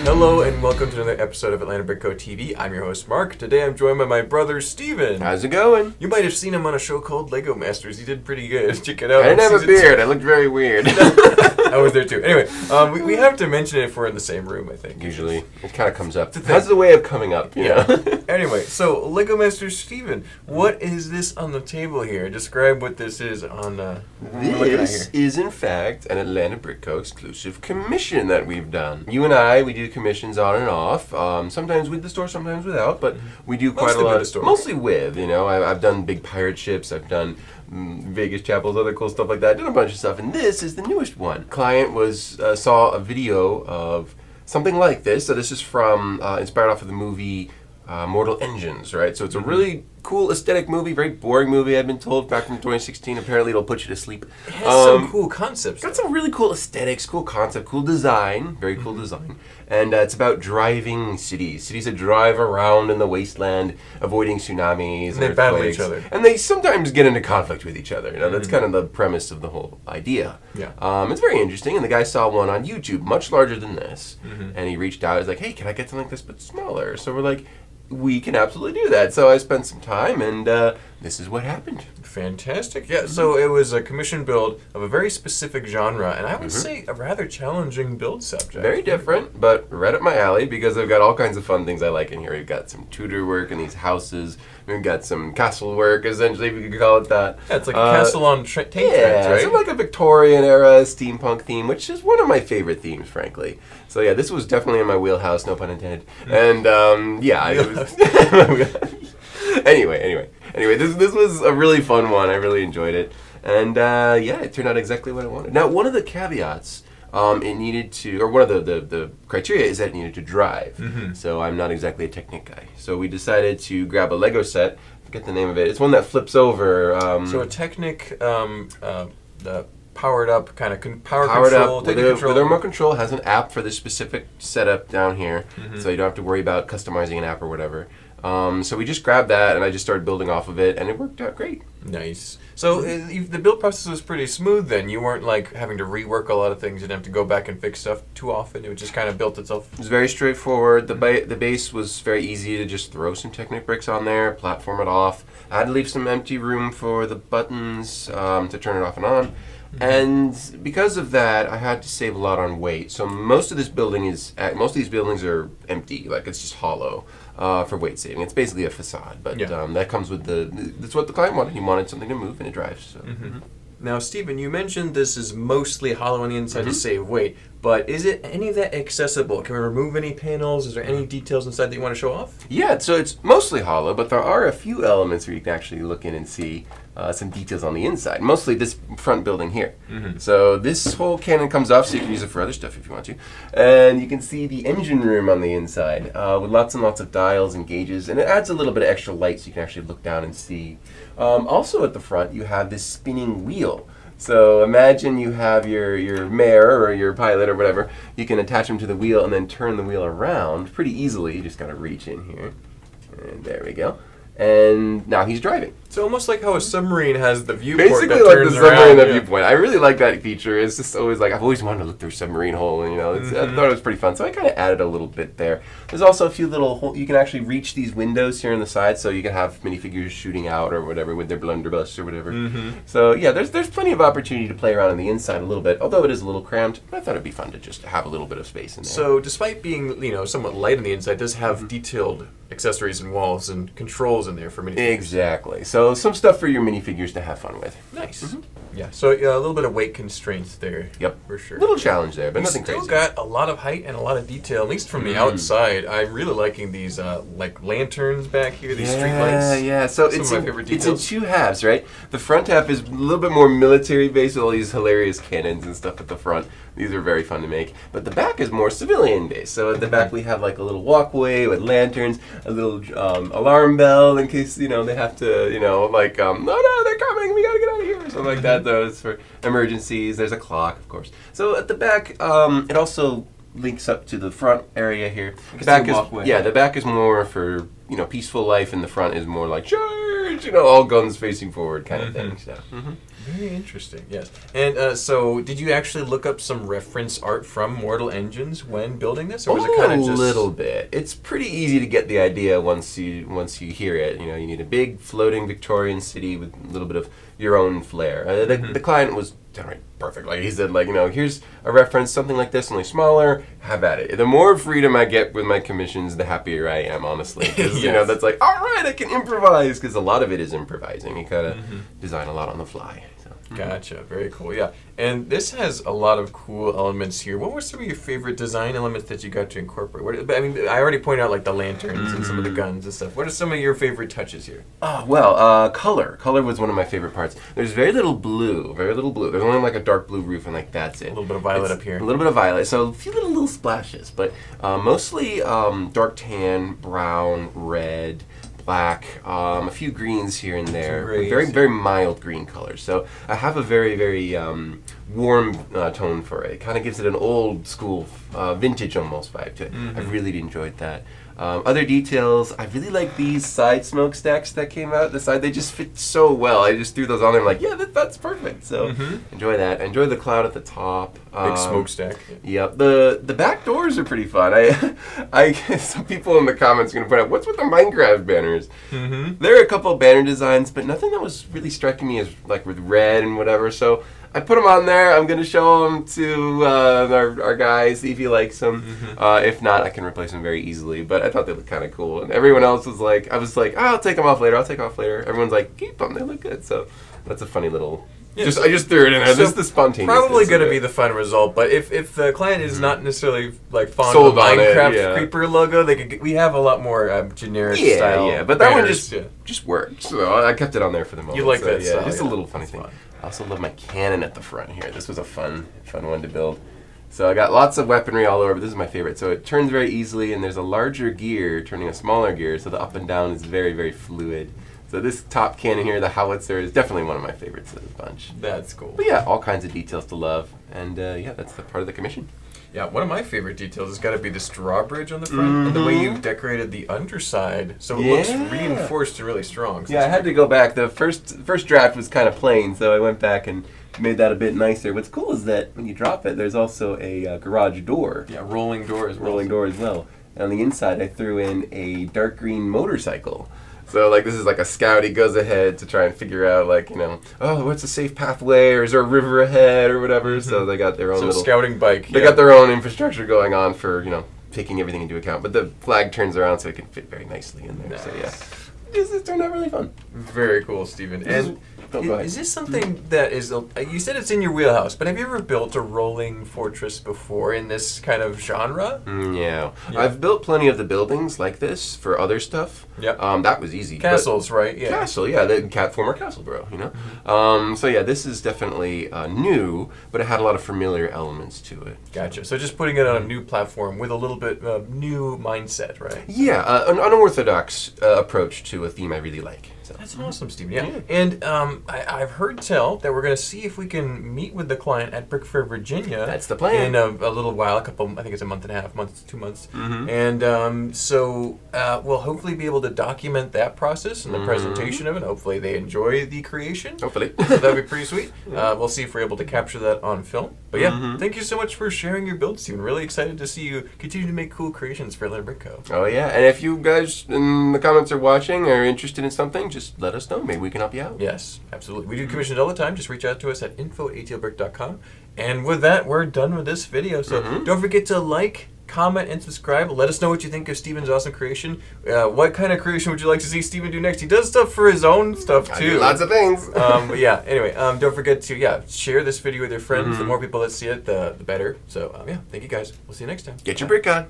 Hello and welcome to another episode of Atlanta Brick Co. TV. I'm your host Mark. Today I'm joined by my brother Steven. How's it going? You might have seen him on a show called Lego Masters. He did pretty good. Check it out. I didn't have a beard. I looked very weird. I was there too. Anyway, we have to mention it if we're in the same room, I think. Usually. It kind of comes up. That's the way of coming up, you know? Anyway, so Lego Masters Steven, what is this on the table here? Describe what this is on This is, in fact, an Atlanta Brick Co. exclusive commission that we've done. You and I, we do commissions on and off. Sometimes with the store, sometimes without, but we do quite a lot. Mostly with, you know. I've done big pirate ships. I've done Vegas chapels, other cool stuff like that. Done a bunch of stuff, and this is the newest one. Client saw a video of something like this. So this is from inspired off of the movie Mortal Engines, right? So it's a really cool aesthetic movie, very boring movie, I've been told, back from 2016. Apparently it'll put you to sleep. It has some cool concepts. Got some really cool aesthetics, cool concept, cool design, very cool design. And it's about driving cities that drive around in the wasteland, avoiding tsunamis. And they battle each other. And they sometimes get into conflict with each other. You know, that's kind of the premise of the whole idea. Yeah. It's very interesting, and the guy saw one on YouTube, much larger than this. And he reached out, he's like, hey, can I get something like this but smaller? So we're like, we can absolutely do that. So I spent some time, and this is what happened. Fantastic. Yeah, so it was a commission build of a very specific genre, and I would say a rather challenging build subject. Very different, but right up my alley, because I've got all kinds of fun things I like in here. We've got some Tudor work in these houses. We've got some castle work, essentially, if you could call it that. Yeah, it's like a castle on tank treads, right? It's like a Victorian-era steampunk theme, which is one of my favorite themes, frankly. So yeah, this was definitely in my wheelhouse, no pun intended. And Anyway, this was a really fun one. I really enjoyed it. And it turned out exactly what I wanted. Now, one of the caveats, it needed to, or one of the criteria is that it needed to drive. So I'm not exactly a Technic guy. So we decided to grab a Lego set. I forget the name of it. It's one that flips over. So a Technic, the powered up kind of power control, with a remote control, has an app for this specific setup down here, so you don't have to worry about customizing an app or whatever. So we just grabbed that, and I just started building off of it, and it worked out great. Nice. So the build process was pretty smooth then. You weren't like having to rework a lot of things. You didn't have to go back and fix stuff too often. It just kind of built itself. It was very straightforward. The base was very easy to just throw some Technic bricks on there, platform it off. I had to leave some empty room for the buttons to turn it off and on. And because of that, I had to save a lot on weight. So most of these buildings are empty, like it's just hollow for weight saving. It's basically a facade, but that comes with that's what the client wanted. He wanted something to move, and it drives. So. Now, Stephen, you mentioned this is mostly hollow on the inside to save weight, but is it any of that accessible? Can we remove any panels? Is there any details inside that you want to show off? Yeah, so it's mostly hollow, but there are a few elements where you can actually look in and see some details on the inside. Mostly this front building here. So this whole cannon comes off, so you can use it for other stuff if you want to. And you can see the engine room on the inside with lots and lots of dials and gauges, and it adds a little bit of extra light so you can actually look down and see. Also at the front, you have this spinning wheel. So imagine you have your mare or your pilot or whatever. You can attach him to the wheel and then turn the wheel around pretty easily. You just got to reach in here. And there we go. And now he's driving. So almost like how a submarine has the viewport basically that like turns the submarine around, the viewpoint. I really like that feature. It's just always like, I've always wanted to look through a submarine hole, and I thought it was pretty fun. So I kind of added a little bit there. There's also a few little holes. You can actually reach these windows here on the side, so you can have minifigures shooting out or whatever with their blunderbuss or whatever. So yeah, there's plenty of opportunity to play around on the inside a little bit, although it is a little cramped. But I thought it'd be fun to just have a little bit of space in there. So despite being somewhat light on the inside, it does have detailed accessories and walls and controls in there for minifigures. Exactly. So some stuff for your minifigures to have fun with. Nice. Yeah, so a little bit of weight constraints there. Yep. For sure. Little challenge there, but nothing crazy. Still got a lot of height and a lot of detail, at least from the outside. I'm really liking these like lanterns back here, these street lights. Yeah, so it's in two halves, right? The front half is a little bit more military based with all these hilarious cannons and stuff at the front. These are very fun to make. But the back is more civilian based. So at the back we have like a little walkway with lanterns, a little alarm bell in case, they have to, like, oh no, they're coming, we gotta get out of here, or something like that. Though it's for emergencies. There's a clock, of course. So at the back, it also links up to the front area here. The back is the back is more for peaceful life, and the front is more like charge. much, all guns facing forward kind of thing. So. Very interesting, yes. And so, did you actually look up some reference art from Mortal Engines when building this, or was it kind of just a little bit? It's pretty easy to get the idea once you hear it. You need a big floating Victorian city with a little bit of your own flair. The client was downright perfect. Like he said, here's a reference, something like this, only smaller. Have at it. The more freedom I get with my commissions, the happier I am, honestly. Because Yes. that's like, all right, I can improvise. Because a lot of it is improvising. You gotta design a lot on the fly. Gotcha. Very cool. Yeah. And this has a lot of cool elements here. What were some of your favorite design elements that you got to incorporate? I already pointed out like the lanterns and some of the guns and stuff. What are some of your favorite touches here? Color. Color was one of my favorite parts. There's very little blue. There's only like a dark blue roof, and that's it. A little bit of violet up here. A little bit of violet. So a few little splashes, but mostly dark tan, brown, red, black, a few greens here and there. Very, very mild green colors. So I have a very, very warm tone for it. It kind of gives it an old school, vintage almost vibe to it. I really enjoyed that. Other details, I really like these side smokestacks that came out the side. They just fit so well. I just threw those on there. I'm like, yeah, that's perfect. So enjoy that. Enjoy the cloud at the top. Big smokestack. Yep. The back doors are pretty fun. I some people in the comments are going to point out, what's with the Minecraft banners? There are a couple of banner designs, but nothing that was really striking me as like with red and whatever. So I put them on there. I'm going to show them to our guy, see if he likes them. If not, I can replace them very easily. But I thought they looked kind of cool. And everyone else was like, I'll take them off later. Everyone's like, keep them. They look good. So that's a funny little... I just threw it in there. So This is the spontaneous. Probably going to be the fun result, but if the client is not necessarily like fond Sold of the on it, Minecraft yeah. creeper logo, we have a lot more generic style. Yeah, but that one banners. just worked. So I kept it on there for the moment. You like so, that yeah, style, just a yeah. little funny That's thing. fun. I also love my cannon at the front here. This was a fun one to build. So I got lots of weaponry all over, but this is my favorite. So it turns very easily, and there's a larger gear turning a smaller gear, so the up and down is very, very fluid. So this top cannon here, the howitzer, is definitely one of my favorites of the bunch. That's cool. But yeah, all kinds of details to love, and that's the part of the commission. Yeah, one of my favorite details has got to be this drawbridge on the front and the way you've decorated the underside, so it looks reinforced and really strong. So yeah, I had to go back. The first draft was kind of plain, so I went back and made that a bit nicer. What's cool is that when you drop it, there's also a garage door. Yeah, rolling door as well. Rolling door as well. And on the inside, I threw in a dark green motorcycle. So, this is like a scout. He goes ahead to try and figure out, what's a safe pathway, or is there a river ahead, or whatever. So they got their own little scouting bike. They got their own infrastructure going on for, taking everything into account. But the flag turns around so it can fit very nicely in there. Nice. So, yeah. It turned out really fun. Very cool, Stephen. And go ahead. is this something that is... you said it's in your wheelhouse, but have you ever built a rolling fortress before in this kind of genre? Yeah. I've built plenty of the buildings like this for other stuff. Yeah. That was easy. Castles, right? Yeah. Castle, yeah. The former castle bro, So, yeah, this is definitely new, but it had a lot of familiar elements to it. Gotcha. So just putting it on a new platform with a little bit of new mindset, right? Yeah, an unorthodox approach to a theme I really like. So. That's awesome, Stephen. Yeah. And I've heard tell that we're going to see if we can meet with the client at Brick Fair, Virginia. That's the plan. In a little while, I think it's a month and a half, 2 months. And so we'll hopefully be able to document that process and the presentation of it. Hopefully they enjoy the creation. Hopefully. So that'd be pretty sweet. We'll see if we're able to capture that on film. But yeah, thank you so much for sharing your build, Stephen. Really excited to see you continue to make cool creations for Atlanta Brick Co. Oh, yeah. And if you guys in the comments are watching or are interested in something, just let us know. Maybe we can help you out. Yes, absolutely. We do commissions all the time. Just reach out to us at info@atlbrick.com. And with that, we're done with this video. So don't forget to like, comment, and subscribe. Let us know what you think of Stephen's awesome creation. What kind of creation would you like to see Stephen do next? He does stuff for his own stuff, too. I do lots of things. But yeah, anyway, don't forget to share this video with your friends. The more people that see it, the better. So, thank you guys. We'll see you next time. Get your brick on.